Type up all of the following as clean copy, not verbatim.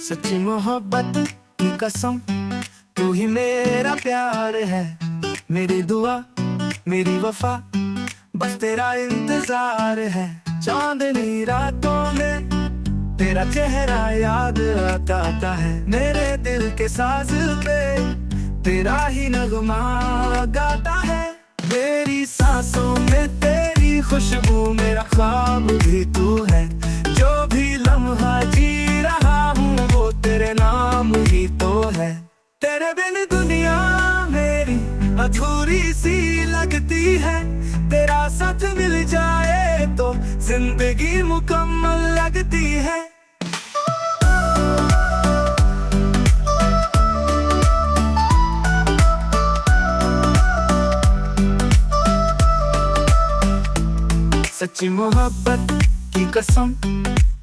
सच्ची मोहब्बत की कसम, तू ही मेरा प्यार है। मेरी दुआ मेरी वफा, बस तेरा इंतजार है। चांदनी रातों में तेरा चेहरा याद आता है। मेरे दिल के साज पे तेरा ही नगमा गाता है। मेरी सांसों में तेरी खुशबू, मेरा ख्वाब भी तू है। जो भी लम्हा जी रहा हूँ वो तेरे नाम ही तो है। तेरे बिन दुनिया मेरी अधूरी सी लगती है। तेरा साथ मिल जाए तो जिंदगी मुकम्मल लगती है। सच्ची मोहब्बत की कसम,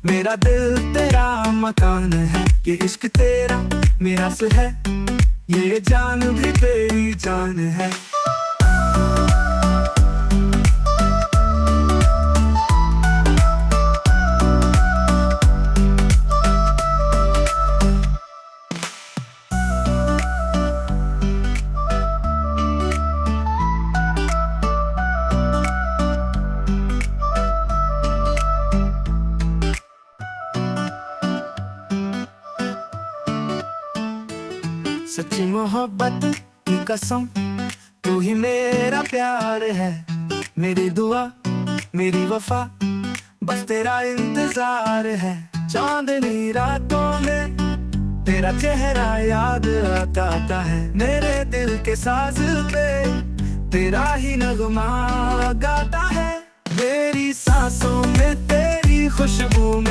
मेरा दिल तेरा मकान है। ये इश्क तेरा मेरा से है, ये जान भी तेरी जान है। सच्ची मोहब्बत की कसम, तू ही मेरा प्यार है। मेरी दुआ मेरी वफा, बस तेरा इंतजार है। चांदनी रातों में तेरा चेहरा याद आता है। मेरे दिल के साज पे तेरा ही नगमा गाता है। मेरी सांसों में तेरी खुशबू में